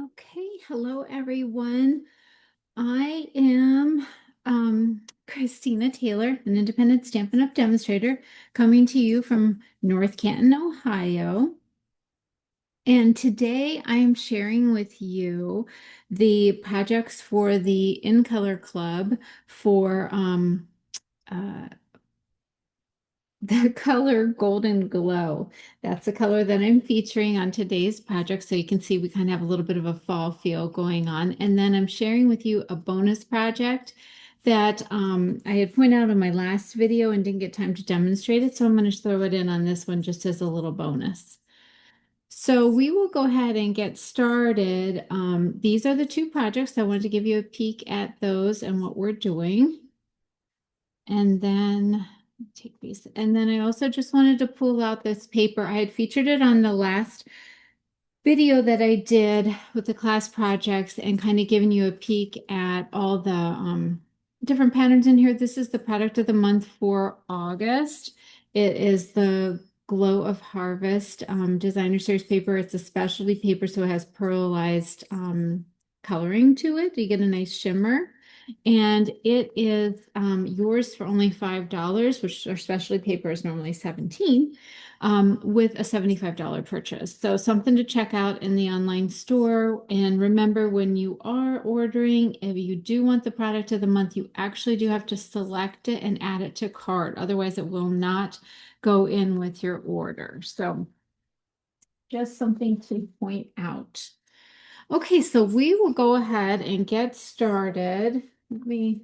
Okay, hello everyone. I am Christina Taylor, an independent Stampin' Up! Demonstrator, coming to you from North Canton, Ohio. And today I am sharing with you the projects for the In Color Club for uh, the color Golden Glow. That's the color that I'm featuring on today's project. So you can see we kind of have a little bit of a fall feel going on. And then I'm sharing with you a bonus project that I had pointed out in my last video and didn't get time to demonstrate it. So I'm going to throw it in on this one just as a little bonus. So we will go ahead and get started. These are the two projects. I wanted to give you a peek at those and what we're doing. And then take these. And then I also just wanted to pull out this paper. I had featured it on the last video that I did with the class projects and kind of giving you a peek at all the different patterns in here. This is the product of the month for August. It is the Glow of Harvest designer series paper. It's a specialty paper, so it has pearlized coloring to it. You get a nice shimmer. And it is yours for only $5, which our specialty paper is normally $17, with a $75 purchase. So something to check out in the online store. And remember, when you are ordering, if you do want the product of the month, you actually do have to select it and add it to cart. Otherwise, it will not go in with your order. So just something to point out. Okay, so we will go ahead and get started. Let me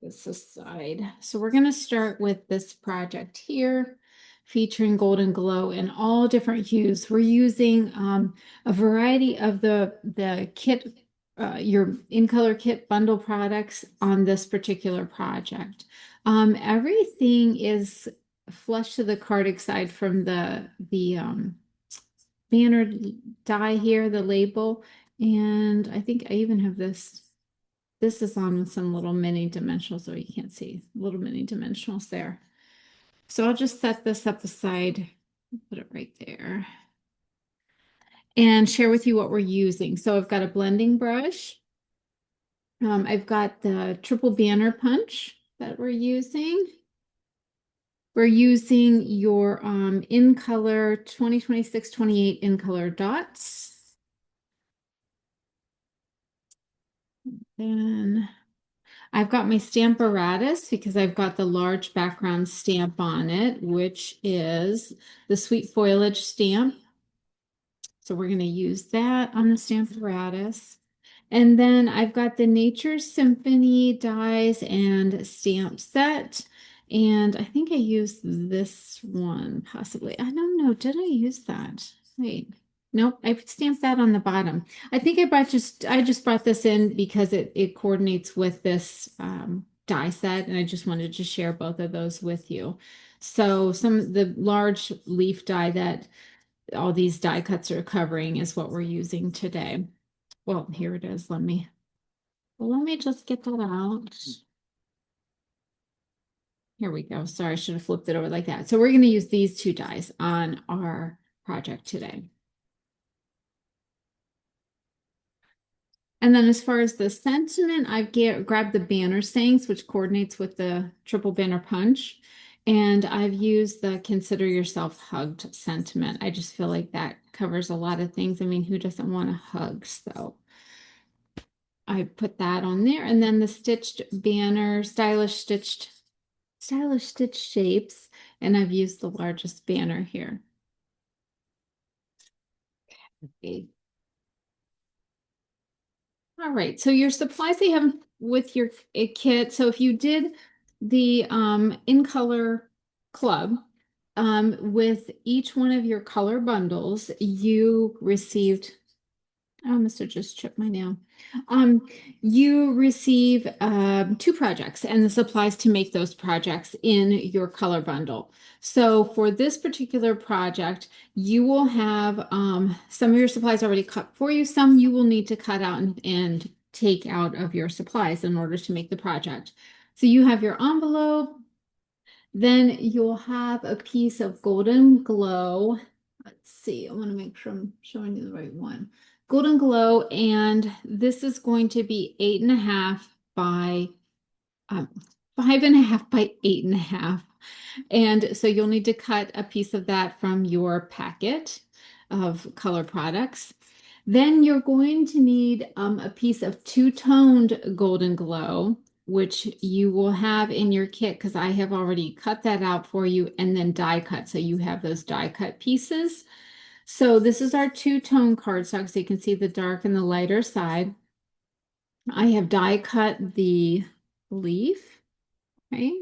this aside. So we're going to start with this project here featuring Golden Glow in all different hues. We're using a variety of the kit, your In Color Kit bundle products on this particular project. Everything is flush to the card aside from the banner die here, the label. And I think I even have this. This is on with some little mini dimensionals, so you can't see little mini dimensionals there. So I'll just set this up aside, put it right there, and share with you what we're using. So I've got a blending brush. I've got the triple banner punch that we're using. We're using your In Color 2026-28 In Color dots. Then I've got my Stamparatus because I've got the large background stamp on it, which is the Sweet Foliage stamp. So we're going to use that on the Stamparatus. And then I've got the Nature Symphony dies and stamp set. And I think I used this one possibly. I don't know. Did I use that? Wait. Nope, I stamped that on the bottom. I think I just brought this in because it coordinates with this die set, and I just wanted to share both of those with you. So the large leaf die that all these die cuts are covering is what we're using today. Well, here it is. Let me just get that out. Here we go. Sorry, I should have flipped it over like that. So we're going to use these two dies on our project today. And then as far as the sentiment, I've grabbed the banner sayings, which coordinates with the triple banner punch. And I've used the consider yourself hugged sentiment. I just feel like that covers a lot of things. I mean, who doesn't want a hug? So I put that on there. And then the stitched banner, stylish stitched shapes. And I've used the largest banner here. Okay. All right, so your supplies that you have with your kit. So if you did the In Color Club with each one of your color bundles, you received, I must have just chipped my nail. You receive two projects and the supplies to make those projects in your color bundle. So for this particular project, you will have some of your supplies already cut for you. Some you will need to cut out and take out of your supplies in order to make the project. So you have your envelope, then you'll have a piece of Golden Glow Let's see, I want to make sure I'm showing you the right one. Golden Glow, and this is going to be 8.5 by um, 5.5 by 8.5. And so you'll need to cut a piece of that from your packet of color products. Then you're going to need a piece of two-toned Golden Glow, which you will have in your kit because I have already cut that out for you and then die cut. So you have those die cut pieces. So this is our two-tone cardstock. So you can see the dark and the lighter side. I have die cut the leaf, okay?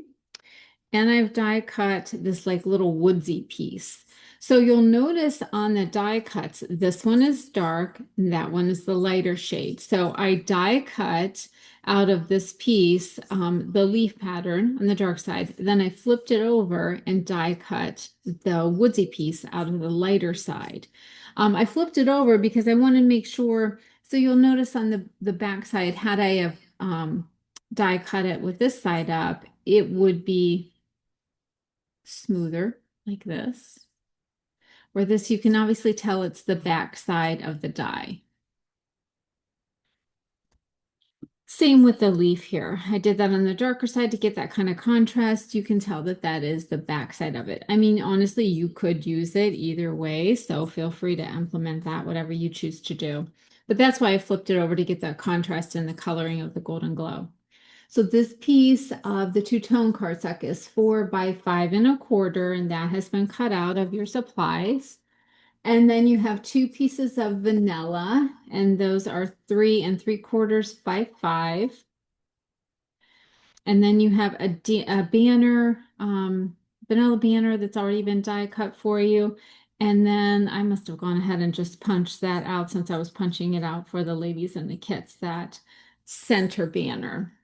And I've die cut this like little woodsy piece. So you'll notice on the die cuts, this one is dark and that one is the lighter shade. So I die cut out of this piece, the leaf pattern on the dark side. Then I flipped it over and die cut the woodsy piece out of the lighter side. I flipped it over because I want to make sure. So you'll notice on the back side, had I have die cut it with this side up, it would be smoother like this. Or this, you can obviously tell it's the back side of the die. Same with the leaf here. I did that on the darker side to get that kind of contrast. You can tell that that is the back side of it. I mean, honestly, you could use it either way, so feel free to implement that, whatever you choose to do. But that's why I flipped it over to get that contrast and the coloring of the Golden Glow. So this piece of the two-tone cardstock is 4 by 5.25, and that has been cut out of your supplies. And then you have two pieces of vanilla, and those are 3 3/4 by 5. And then you have a banner, vanilla banner that's already been die cut for you. And then I must have gone ahead and just punched that out since I was punching it out for the ladies in the kits, that center banner.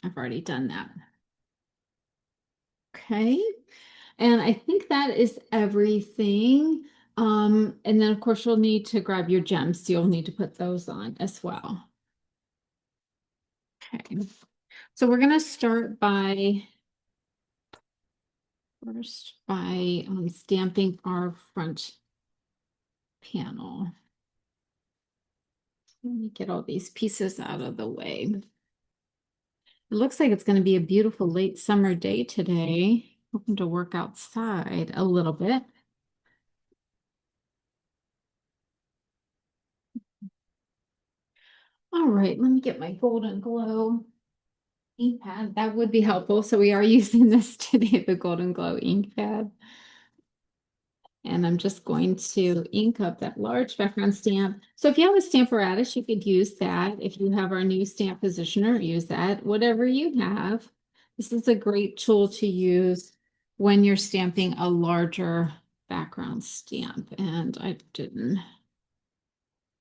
I've already done that. Okay. And I think that is everything. And then of course you'll need to grab your gems. So you'll need to put those on as well. Okay. So we're gonna start by stamping our front panel. Let me get all these pieces out of the way. It looks like it's going to be a beautiful late summer day today. Hoping to work outside a little bit. All right, let me get my Golden Glow ink pad. That would be helpful. So we are using this today, the Golden Glow ink pad. And I'm just going to ink up that large background stamp. So if you have a Stamparatus, you could use that. If you have our new stamp positioner, use that. Whatever you have. This is a great tool to use when you're stamping a larger background stamp. And I didn't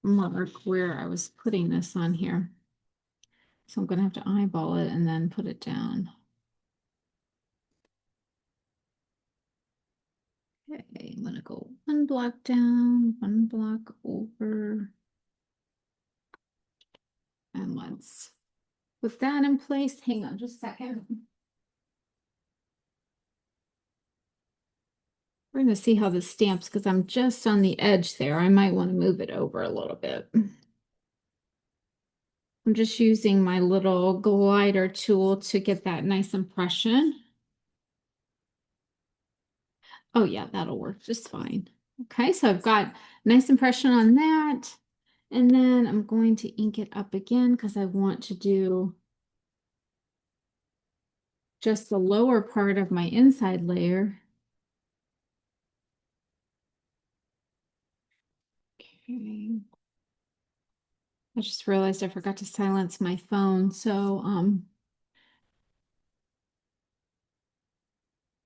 mark where I was putting this on here. So I'm going to have to eyeball it and then put it down. Okay, I'm going to go one block down, one block over. And let's put that in place. Hang on just a second. We're going to see how this stamps because I'm just on the edge there. I might want to move it over a little bit. I'm just using my little glider tool to get that nice impression. Oh yeah, that'll work just fine. Okay, so I've got nice impression on that. And then I'm going to ink it up again because I want to do just the lower part of my inside layer. Okay. I just realized I forgot to silence my phone, so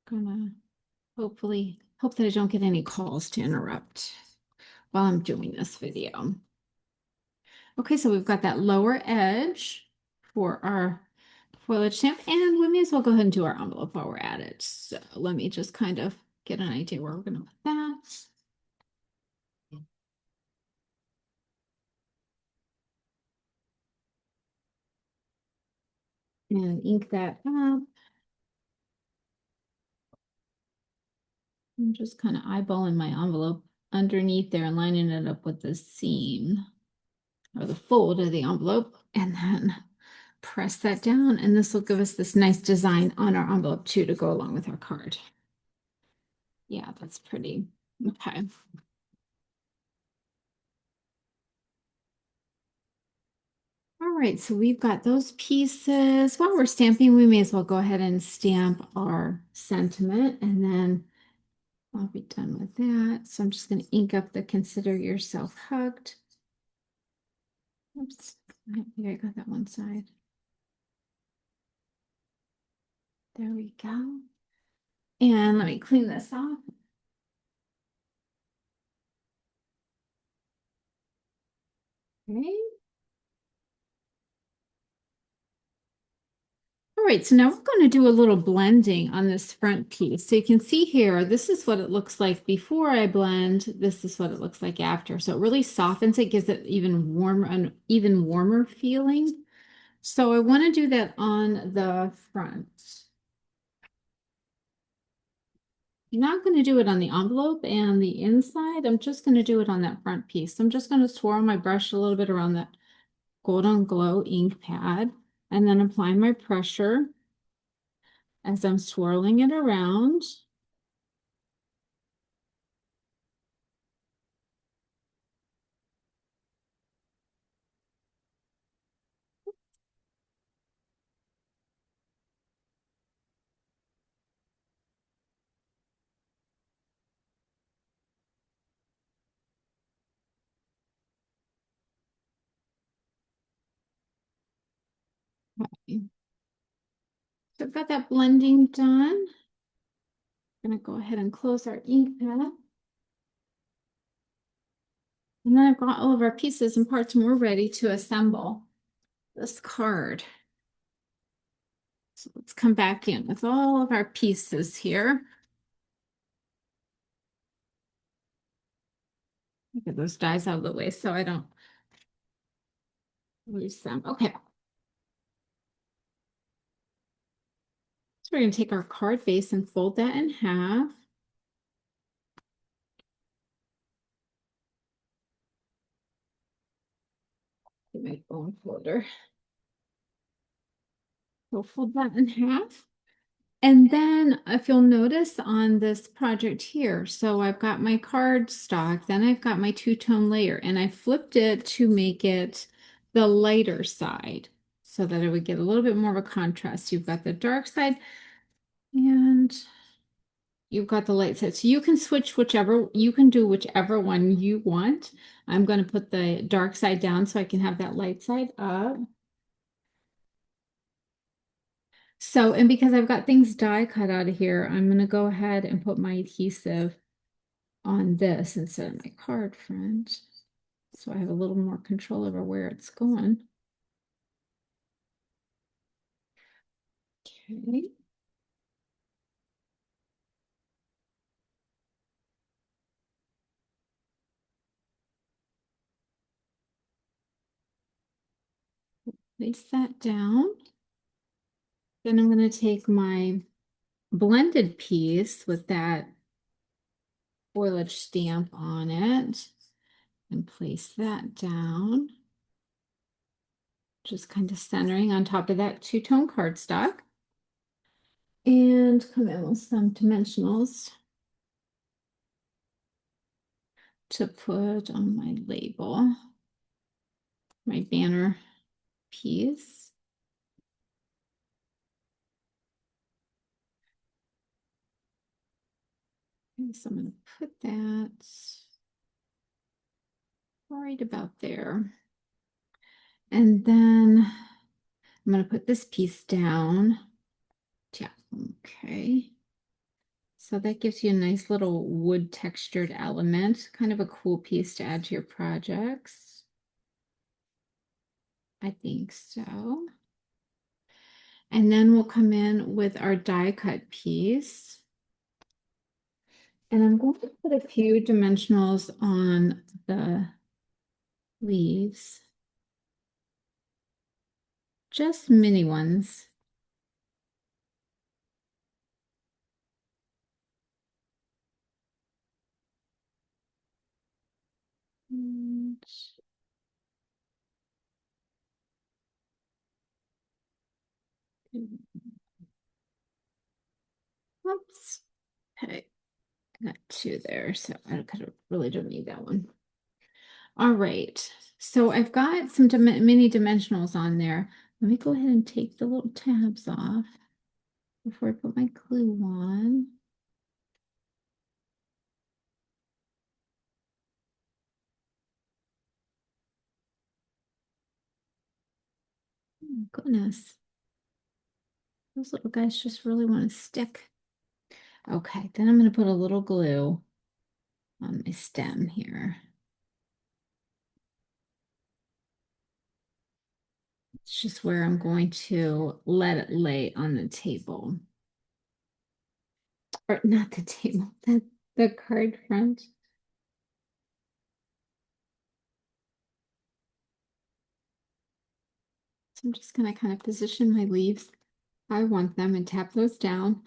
gonna hopefully hope that I don't get any calls to interrupt while I'm doing this video. Okay, so we've got that lower edge for our foliage stamp, and we may as well go ahead and do our envelope while we're at it. So let me just kind of get an idea where we're gonna put that. And ink that up. I'm just kind of eyeballing my envelope. underneath there and lining it up with the seam or the fold of the envelope, and then press that down, and this will give us this nice design on our envelope too to go along with our card. Yeah, that's pretty. Okay. All right, so we've got those pieces. While we're stamping, we may as well go ahead and stamp our sentiment, and then I'll be done with that. So I'm just going to ink up the consider yourself hugged. Oops, I think I got that one side. There we go. And let me clean this off. Okay. All right, so now we're going to do a little blending on this front piece. So you can see here, this is what it looks like before I blend. This is what it looks like after. So it really softens it, gives it even warmer, an even warmer feeling. So I want to do that on the front. I'm not going to do it on the envelope and the inside. I'm just going to do it on that front piece. I'm just going to swirl my brush a little bit around that Golden Glow ink pad and then apply my pressure as I'm swirling it around. Okay. So I've got that blending done. I'm going to go ahead and close our ink pad. And then I've got all of our pieces and parts and we're ready to assemble this card. So let's come back in with all of our pieces here. Get those dies out of the way so I don't lose them. Okay. So we're going to take our card base and fold that in half. Get my bone folder. We'll fold that in half. And then if you'll notice on this project here, so I've got my card stock, then I've got my two-tone layer, and I flipped it to make it the lighter side so that it would get a little bit more of a contrast. You've got the dark side and you've got the light side. So you can switch whichever, you can do whichever one you want. I'm going to put the dark side down so I can have that light side up. So, and because I've got things die cut out of here, I'm going to go ahead and put my adhesive on this instead of my card front. So I have a little more control over where it's going. Okay. Place that down. Then I'm going to take my blended piece with that foliage stamp on it and place that down. Just kind of centering on top of that two-tone cardstock. And come in with some dimensionals to put on my label, my banner piece. Okay, so I'm going to put that right about there. And then I'm going to put this piece down. Yeah, okay. So that gives you a nice little wood textured element, kind of a cool piece to add to your projects. I think so. And then we'll come in with our die cut piece. And I'm going to put a few dimensionals on the leaves. Just mini ones. Oops. Okay, got two there, so I kind of really don't need that one. All right, so I've got some mini dimensionals on there. Let me go ahead and take the little tabs off before I put my glue on. Oh, goodness, those little guys just really want to stick. Okay, then I'm going to put a little glue on my stem here. It's just where I'm going to let it lay on the table. Or not the table, the card front. So I'm just going to kind of position my leaves. I want them and tap those down.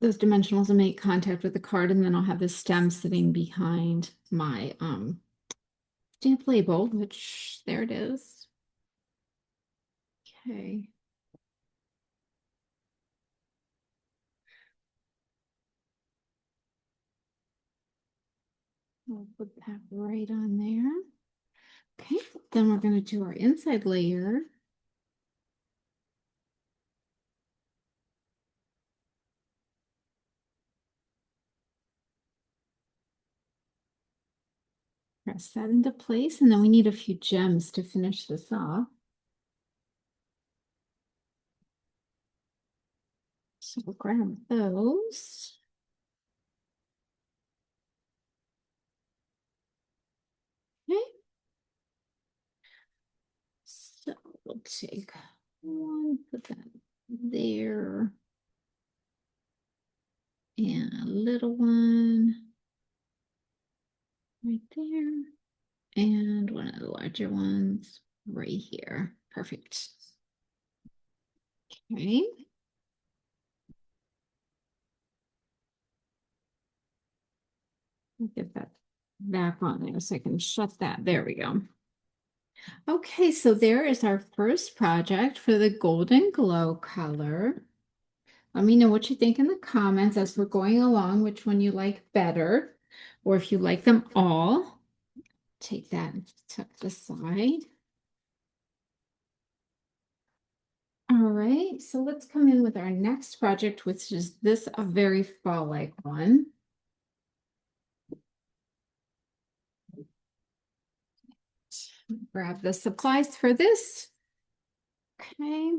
Those dimensionals will make contact with the card, and then I'll have the stem sitting behind my stamp label, which there it is. Okay. I'll put that right on there. Okay, then we're going to do our inside layer. Press that into place, and then we need a few gems to finish this off. So we'll grab those. Okay. So we'll take one, put that there, and a little one right there, and one of the larger ones right here. Perfect. Okay. Get that back on there so I can shut that. There we go. Okay, so there is our first project for the Golden Glow color. Let me know what you think in the comments as we're going along, which one you like better, or if you like them all. Take that and tuck this side. All right, so let's come in with our next project, which is this a very fall-like one. Grab the supplies for this. Okay.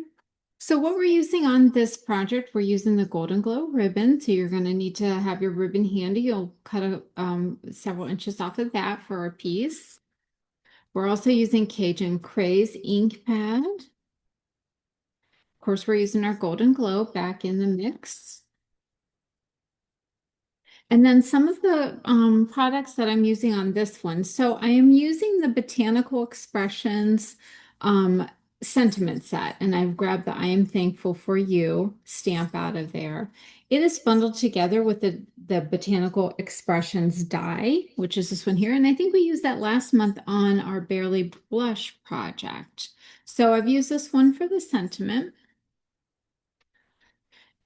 So what we're using on this project, we're using the Golden Glow ribbon. So you're going to need to have your ribbon handy. You'll cut several inches off of that for our piece. We're also using Cajun Craze ink pad. Of course, we're using our Golden Glow back in the mix. And then some of the products that I'm using on this one. So I am using the Botanical Expressions um, sentiment set, and I've grabbed the I Am Thankful for You stamp out of there. It is bundled together with the Botanical Expressions die, which is this one here. And I think we used that last month on our Barely Blush project. So I've used this one for the sentiment.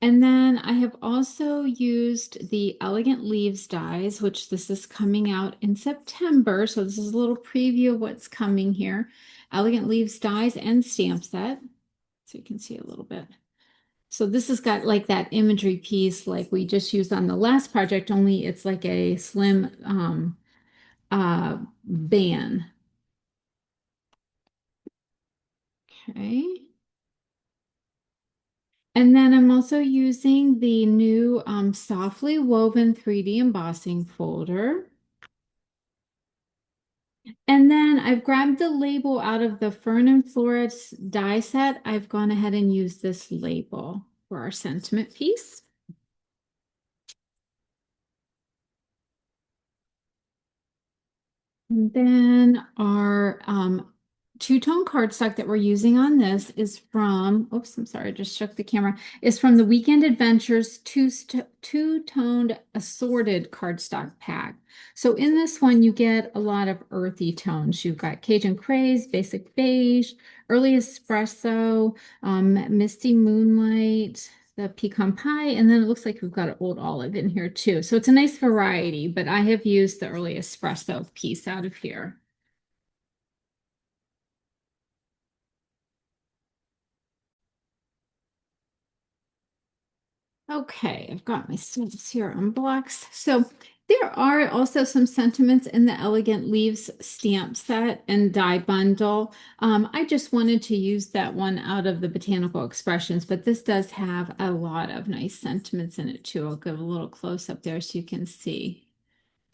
And then I have also used the Elegant Leaves dies, which this is coming out in September. So this is a little preview of what's coming here. Elegant Leaves dies and stamp set. So you can see a little bit. So this has got like that imagery piece like we just used on the last project, only it's like a slim band. Okay. And then I'm also using the new Softly Woven 3D embossing folder. And then I've grabbed the label out of the Fern and Flora die set. I've gone ahead and used this label for our sentiment piece. And then our two-tone cardstock that we're using on this is from, oops, I'm sorry, I just shook the camera, is from the Weekend Adventures two-toned assorted cardstock pack. So in this one, you get a lot of earthy tones. You've got Cajun Craze, Basic Beige, Early Espresso, Misty Moonlight, the Pecan Pie, and then it looks like we've got an Old Olive in here too. So it's a nice variety, but I have used the Early Espresso piece out of here. Okay, I've got my stamps here on blocks. So there are also some sentiments in the Elegant Leaves stamp set and die bundle. I just wanted to use that one out of the Botanical Expressions, but this does have a lot of nice sentiments in it too. I'll give a little close up there so you can see.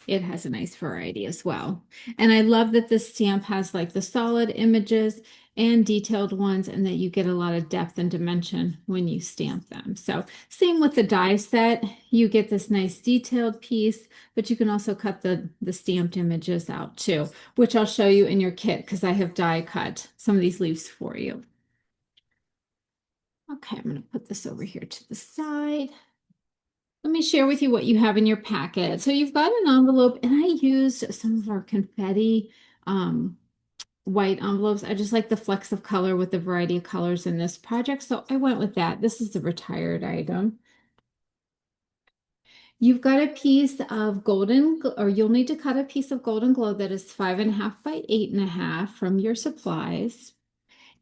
It has a nice variety as well. And I love that this stamp has like the solid images and detailed ones, and that you get a lot of depth and dimension when you stamp them. So same with the die set, you get this nice detailed piece, but you can also cut the stamped images out too, which I'll show you in your kit because I have die cut some of these leaves for you. Okay, I'm going to put this over here to the side. Let me share with you what you have in your packet. So you've got an envelope, and I used some of our confetti white envelopes. I just like the flecks of color with the variety of colors in this project, so I went with that. This is the retired item. You've got a piece of or you'll need to cut a piece of Golden Glow that is 5.5 by 8.5 from your supplies.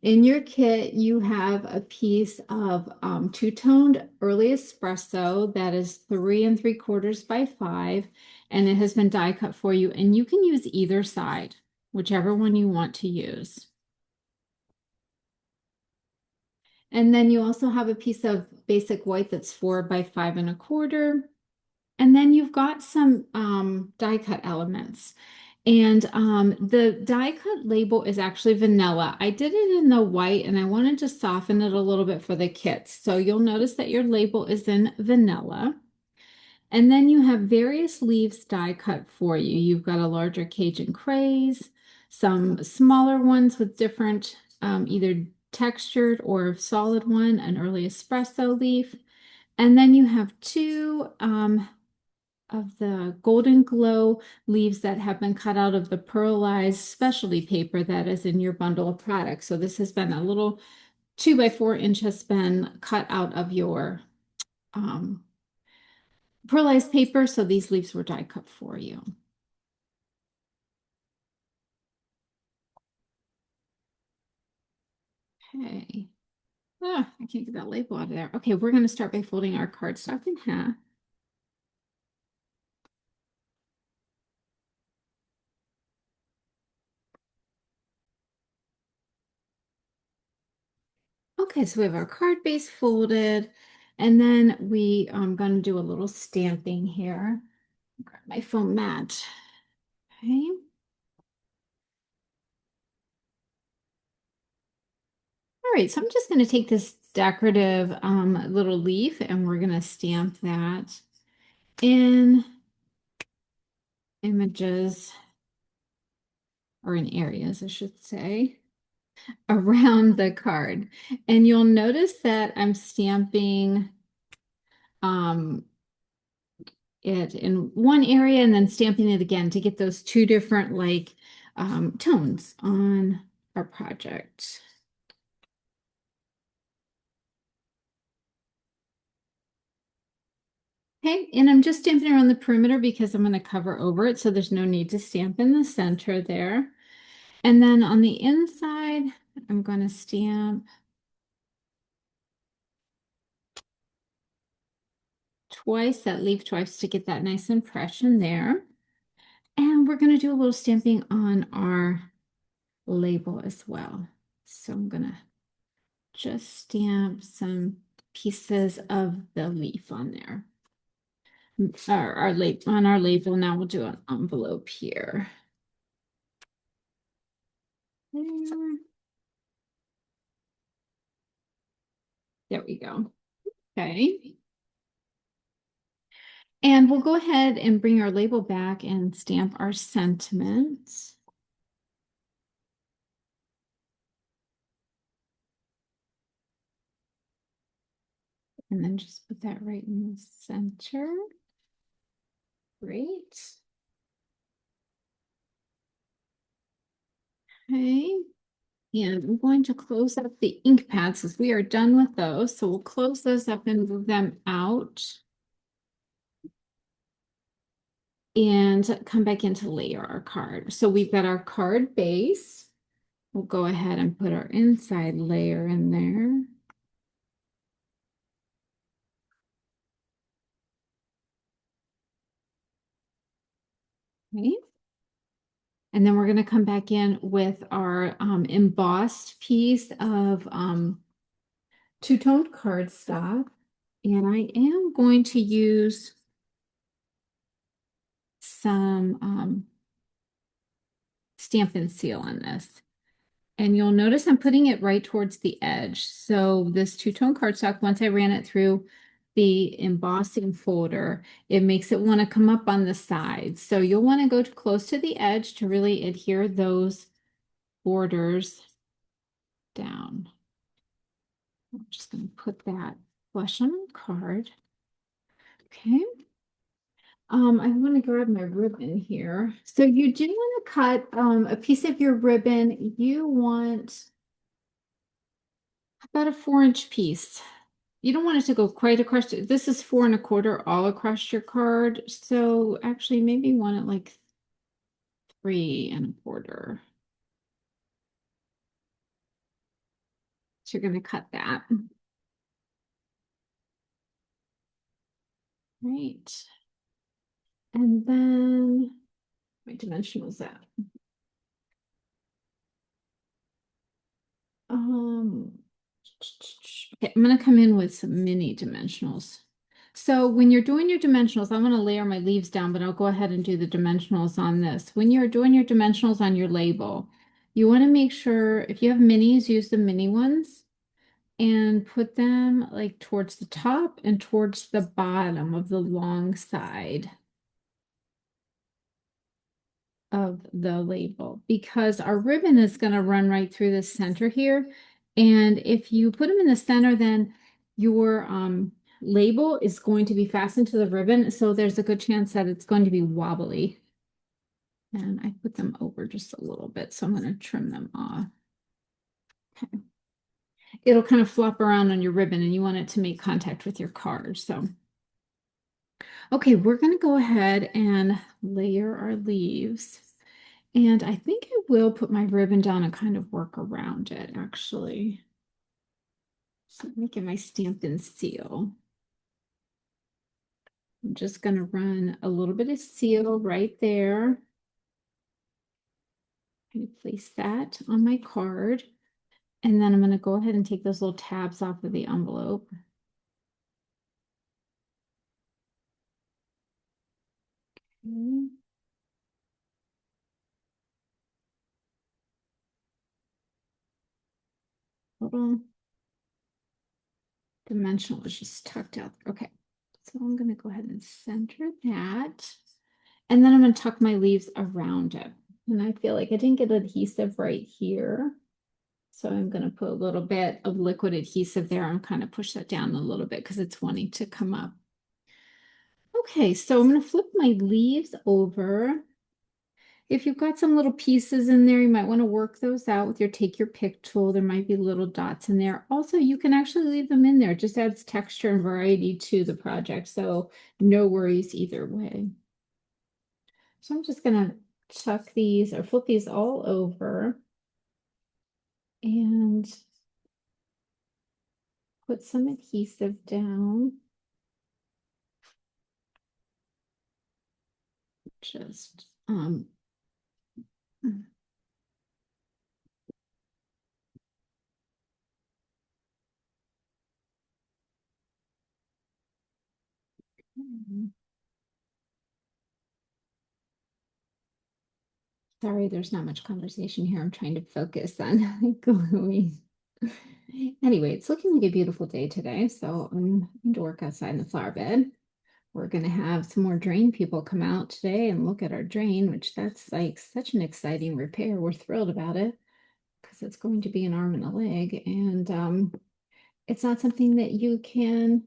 In your kit, you have a piece of two-toned early espresso that is 3 3/4 by 5, and it has been die cut for you. And you can use either side, whichever one you want to use. And then you also have a piece of basic white that's 4 by 5 1/4. And then you've got some die cut elements. And the die cut label is actually vanilla. I did it in the white and I wanted to soften it a little bit for the kits. So you'll notice that your label is in vanilla. And then you have various leaves die cut for you. You've got a larger Cajun Craze, some smaller ones with different either textured or solid one, an early espresso leaf. And then you have two of the Golden Glow leaves that have been cut out of the pearlized specialty paper that is in your bundle of products. So this has been a little 2 by 4 inch has been cut out of your um, pearlized paper. So these leaves were die cut for you. Okay. Ah, I can't get that label out of there. Okay, we're going to start by folding our cardstock in half. Okay, so we have our card base folded, and then we are going to do a little stamping here. Grab my foam mat. Okay. All right, so I'm just going to take this decorative little leaf and we're going to stamp that in images, or in areas, I should say, around the card. And you'll notice that I'm stamping um, it in one area and then stamping it again to get those two different like tones on our project. Okay, and I'm just stamping around the perimeter because I'm going to cover over it, so there's no need to stamp in the center there. And then on the inside, I'm going to stamp twice, that leaf twice to get that nice impression there. And we're going to do a little stamping on our label as well. So I'm going to just stamp some pieces of the leaf on there. Our label on our label. Now we'll do an envelope here. There we go. Okay. And we'll go ahead and bring our label back and stamp our sentiments. And then just put that right in the center. Great. Okay. And I'm going to close up the ink pads as we are done with those. So we'll close those up and move them out. And come back in to layer our card. So we've got our card base. We'll go ahead and put our inside layer in there. Okay. And then we're going to come back in with our embossed piece of two-toned cardstock. And I am going to use some Stampin' Seal on this. And you'll notice I'm putting it right towards the edge. So this two-tone cardstock, once I ran it through the embossing folder, it makes it want to come up on the sides. So you'll want to go close to the edge to really adhere those borders down. I'm just going to put that flush on my card. Okay. I want to grab my ribbon here. So you do want to cut a piece of your ribbon. You want about a 4-inch piece. You don't want it to go quite across. This is 4 1/4 all across your card. So actually maybe you want it like 3 1/4. So you're going to cut that. Right. And then my dimensionals out. Okay, I'm going to come in with some mini dimensionals. So when you're doing your dimensionals, I'm going to layer my leaves down, but I'll go ahead and do the dimensionals on this. When you're doing your dimensionals on your label, you want to make sure if you have minis, use the mini ones and put them like towards the top and towards the bottom of the long side of the label, because our ribbon is going to run right through the center here. And if you put them in the center, then your label is going to be fastened to the ribbon. So there's a good chance that it's going to be wobbly. And I put them over just a little bit. So I'm going to trim them off. Okay. It'll kind of flop around on your ribbon and you want it to make contact with your card. So, okay, we're going to go ahead and layer our leaves. And I think I will put my ribbon down and kind of work around it, actually. So let me get my Stampin' Seal. I'm just going to run a little bit of seal right there. And place that on my card. And then I'm going to go ahead and take those little tabs off of the envelope. Okay. Little dimensional is just tucked out. Okay. So I'm going to go ahead and center that. And then I'm going to tuck my leaves around it. And I feel like I didn't get adhesive right here. So I'm going to put a little bit of liquid adhesive there and kind of push that down a little bit because it's wanting to come up. Okay, so I'm going to flip my leaves over. If you've got some little pieces in there, you might want to work those out with your take your pick tool. There might be little dots in there. Also, you can actually leave them in there. It just adds texture and variety to the project. So no worries either way. So I'm just going to tuck these or flip these all over and put some adhesive down. Just sorry, there's not much conversation here. I'm trying to focus on gluing. Anyway, it's looking like a beautiful day today, so I'm going to work outside in the flower bed. We're going to have some more drain people come out today and look at our drain, which that's like such an exciting repair. We're thrilled about it because it's going to be an arm and a leg, and it's not something that you can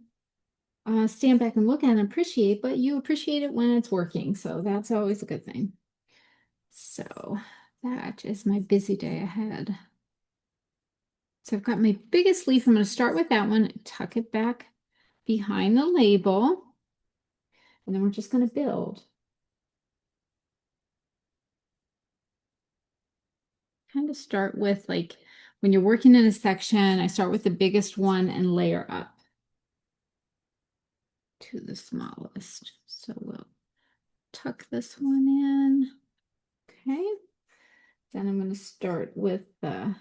stand back and look at and appreciate, but you appreciate it when it's working. So that's always a good thing. So that is my busy day ahead. So I've got my biggest leaf. I'm going to start with that one, tuck it back behind the label, and then we're just going to build. Kind of start with, like, when you're working in a section, I start with the biggest one and layer up to the smallest. So we'll tuck this one in. Okay. Then I'm going to start with the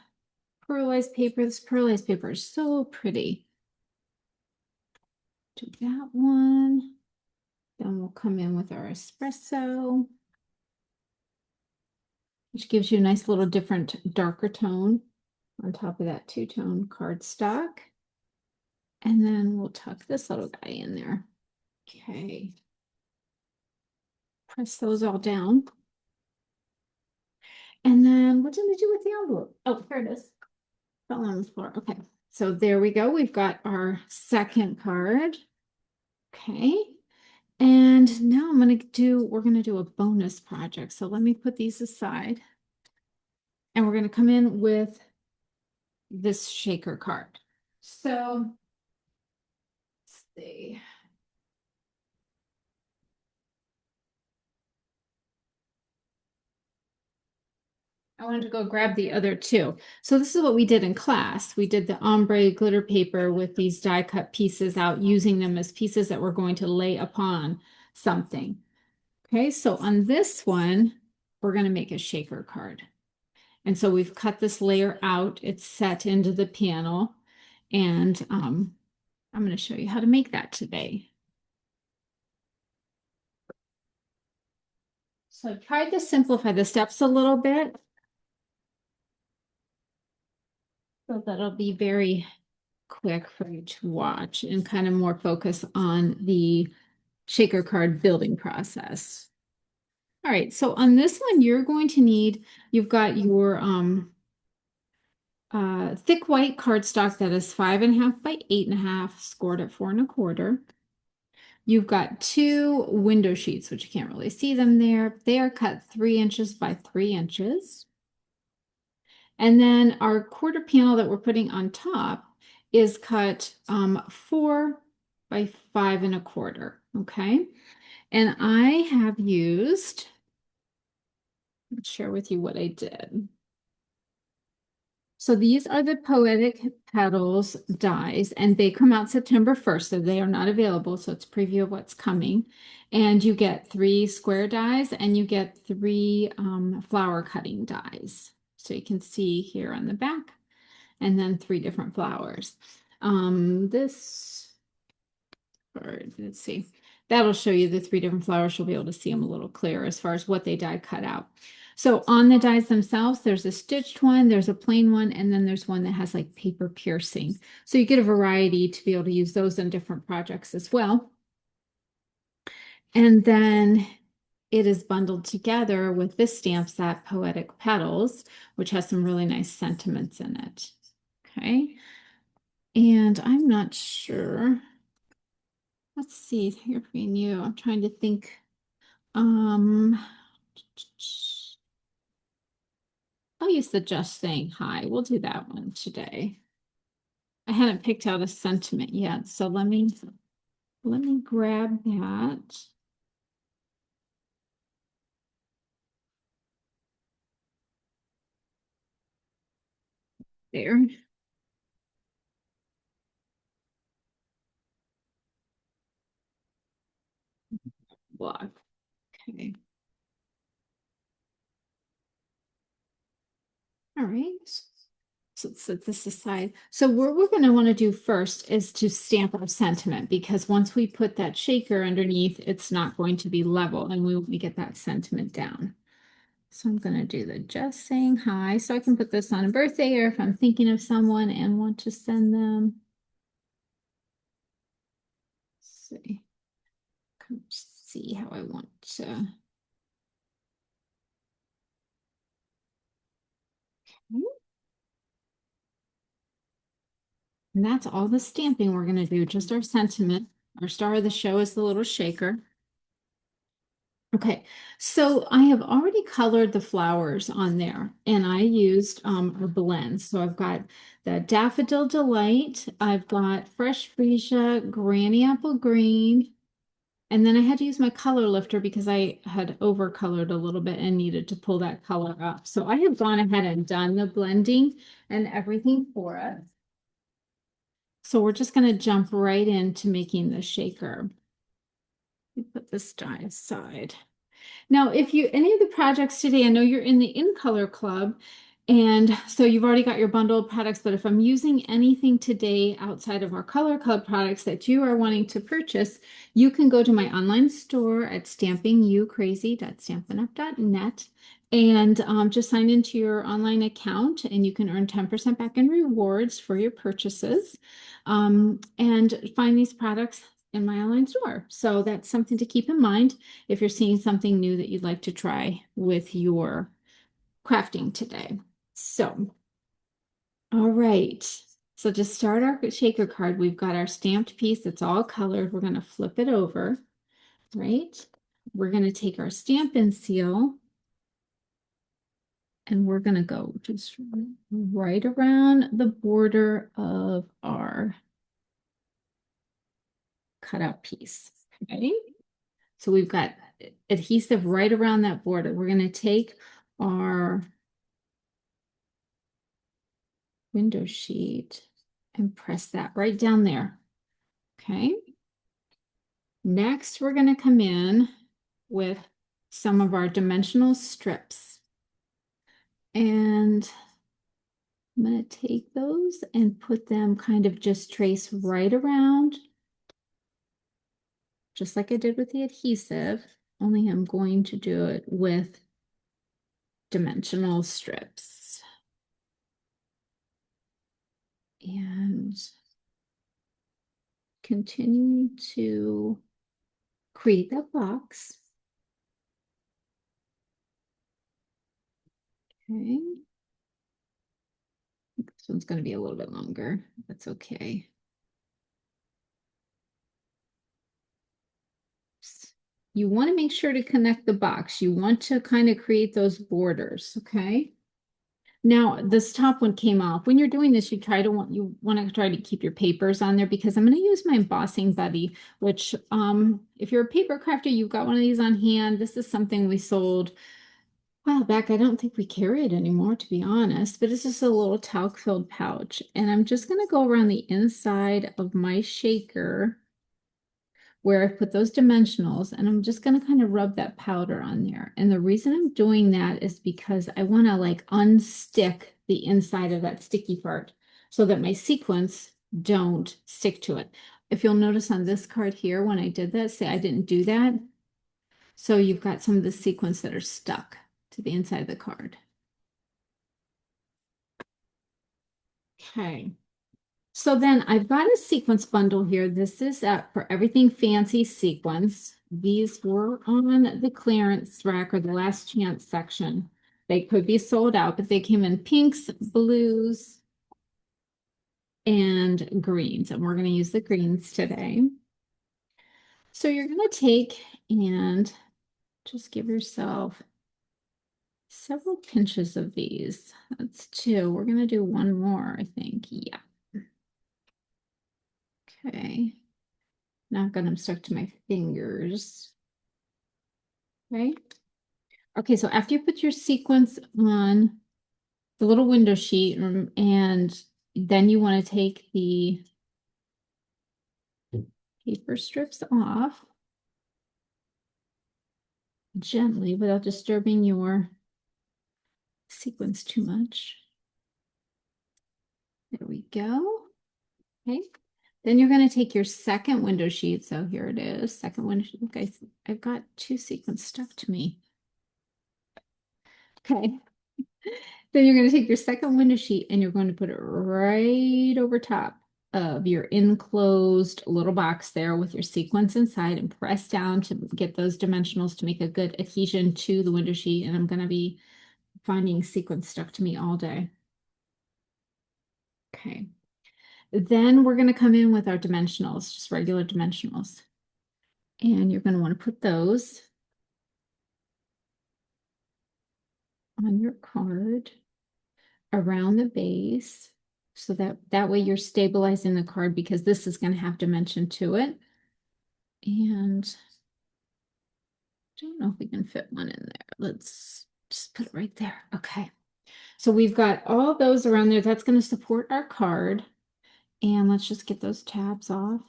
pearlized paper. This pearlized paper is so pretty. Do that one. Then we'll come in with our espresso, which gives you a nice little different darker tone on top of that two-tone cardstock. And then we'll tuck this little guy in there. Okay. Press those all down. And then what did we do with the envelope? Oh, here it is. Fell on the floor. Okay. So there we go. We've got our second card. Okay. And now we're going to do a bonus project. So let me put these aside. And we're going to come in with this shaker card. So let's see. I wanted to go grab the other two. So this is what we did in class. We did the ombre glitter paper with these die cut pieces out, using them as pieces that we're going to lay upon something. Okay, so on this one, we're going to make a shaker card. And so we've cut this layer out. It's set into the panel. And I'm going to show you how to make that today. So I tried to simplify the steps a little bit, so that'll be very quick for you to watch and kind of more focus on the shaker card building process. All right, so on this one, you've got your thick white cardstock that is 5.5 by 8.5, scored at 4.25. You've got two window sheets, which you can't really see them there. They are cut 3 inches by 3 inches. And then our quarter panel that we're putting on top is cut 4 by 5.25. Okay. And I have used, let's share with you what I did. So these are the Poetic Petals dies, and they come out September 1st, so they are not available. So it's a preview of what's coming. And you get 3 square dies, and you get 3 flower cutting dies. So you can see here on the back, and then 3 different flowers. This card, let's see, that'll show you the 3 different flowers. You'll be able to see them a little clearer as far as what they die cut out. So on the dies themselves, there's a stitched one, there's a plain one, and then there's one that has like paper piercing. So you get a variety to be able to use those in different projects as well. And then it is bundled together with this stamp set, Poetic Petals, which has some really nice sentiments in it. Okay. And I'm not sure. Let's see here for you. I'm trying to think. I'll use the Just Saying Hi. We'll do that one today. I hadn't picked out a sentiment yet, so let me grab that. There. Block. Okay. All right. So let's set this aside. So what we're going to want to do first is to stamp our sentiment, because once we put that shaker underneath, it's not going to be level, and we will get that sentiment down. So I'm going to do the Just Saying Hi. So I can put this on a birthday, or if I'm thinking of someone and want to send them. Let's see. Come see how I want to. Okay. And that's all the stamping we're going to do, just our sentiment. Our star of the show is the little shaker. Okay, so I have already colored the flowers on there and I used a blend. So I've got the Daffodil Delight, I've got Fresh Freesia, Granny Apple Green, and then I had to use my color lifter because I had overcolored a little bit and needed to pull that color up. So I have gone ahead and done the blending and everything for it. So we're just going to jump right into making the shaker. Put this die aside. Now, if you any of the projects today, I know you're in the In Color Club, and so you've already got your bundle of products, but if I'm using anything today outside of our Color Club products that you are wanting to purchase, you can go to my online store at stampingucrazy.stampinup.net and just sign into your online account, and you can earn 10% back in rewards for your purchases, and find these products in my online store. So that's something to keep in mind if you're seeing something new that you'd like to try with your crafting today. So, all right. So to start our shaker card, we've got our stamped piece that's all colored. We're going to flip it over, right? We're going to take our Stampin' Seal and we're going to go just right around the border of our cutout piece, okay? So we've got adhesive right around that border. We're going to take our window sheet and press that right down there. Okay. Next, we're going to come in with some of our dimensional strips. And I'm going to take those and put them kind of just trace right around, just like I did with the adhesive, only I'm going to do it with dimensional strips. And continue to create that box. Okay. This one's going to be a little bit longer. That's okay. You want to make sure to connect the box. You want to kind of create those borders, okay? Now, this top one came off. When you're doing this, you want to try to keep your papers on there because I'm going to use my embossing buddy, which if you're a paper crafter, you've got one of these on hand. This is something we sold a while back. I don't think we carry it anymore, to be honest, but it's just a little talc-filled pouch. And I'm just going to go around the inside of my shaker where I put those dimensionals, and I'm just going to kind of rub that powder on there. And the reason I'm doing that is because I want to like unstick the inside of that sticky part so that my sequins don't stick to it. If you'll notice on this card here, when I did that, say I didn't do that. So you've got some of the sequins that are stuck to the inside of the card. Okay. So then I've got a sequence bundle here. This is for Everything Fancy sequence. These were on the clearance rack or the last chance section. They could be sold out, but they came in pinks, blues, and greens. And we're going to use the greens today. So you're going to take and just give yourself several pinches of these. That's two. We're going to do one more, I think. Yeah. Okay. Now I've got them stuck to my fingers. Okay. Okay, so after you put your sequence on the little window sheet, and then you want to take the paper strips off gently without disturbing your sequence too much. There we go. Okay. Then you're going to take your second window sheet. So here it is, second window sheet. Okay, I've got two sequins stuck to me. Okay. Then you're going to take your second window sheet and you're going to put it right over top of your enclosed little box there with your sequence inside and press down to get those dimensionals to make a good adhesion to the window sheet. And I'm going to be finding sequins stuck to me all day. Okay. Then we're going to come in with our dimensionals, just regular dimensionals. And you're going to want to put those on your card around the base so that way you're stabilizing the card because this is going to have dimension to it. And I don't know if we can fit one in there. Let's just put it right there. Okay. So we've got all those around there. That's going to support our card. And let's just get those tabs off.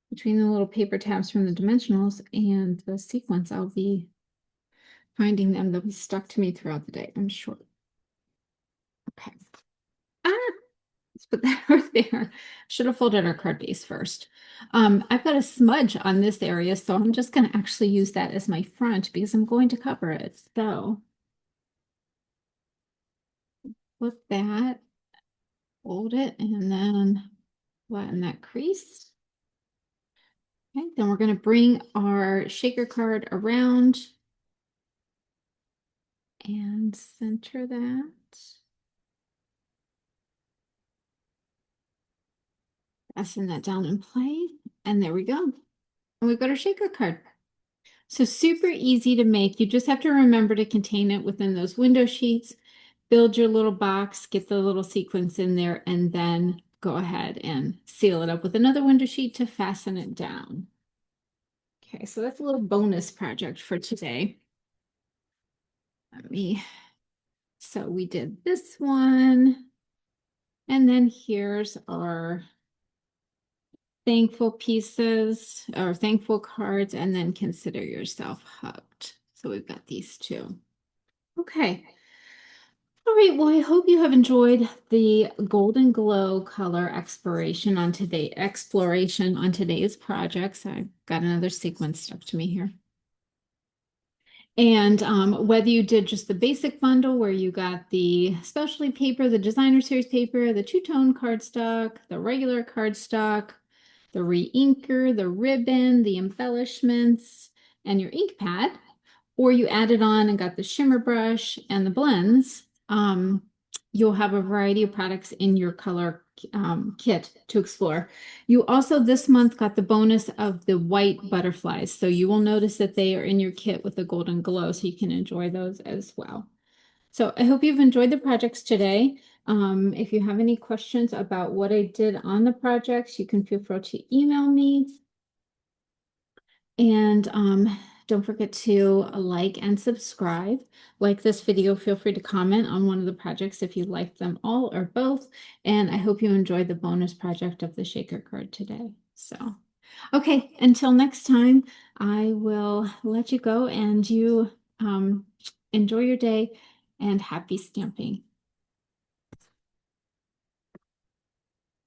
Between the little paper tabs from the dimensionals and the sequence, I'll be finding them. They'll be stuck to me throughout the day, I'm sure. Okay. Ah, let's put that right there. Should have folded our card base first. I've got a smudge on this area, so I'm just going to actually use that as my front because I'm going to cover it. So flip that, fold it, and then flatten that crease. Okay, then we're going to bring our shaker card around and center that. Fasten that down in place, and there we go. And we've got our shaker card. So super easy to make. You just have to remember to contain it within those window sheets. Build your little box, get the little sequence in there, and then go ahead and seal it up with another window sheet to fasten it down. Okay, so that's a little bonus project for today. So we did this one, and then here's our thankful pieces or thankful cards, and then consider yourself hugged. So we've got these two. Okay. All right, well, I hope you have enjoyed the golden glow color exploration on today's projects. I've got another sequence stuck to me here. And whether you did just the basic bundle where you got the specialty paper, the designer series paper, the two-tone cardstock, the regular cardstock, the re-inker, the ribbon, the embellishments, and your ink pad, or you added on and got the shimmer brush and the blends, you'll have a variety of products in your color kit to explore. You also this month got the bonus of the white butterflies. So you will notice that they are in your kit with a golden glow, so you can enjoy those as well. So I hope you've enjoyed the projects today. If you have any questions about what I did on the projects, you can feel free to email me. And don't forget to like and subscribe. Like this video, feel free to comment on one of the projects if you like them all or both. And I hope you enjoyed the bonus project of the shaker card today. So, okay, until next time, I will let you go and you enjoy your day and happy stamping.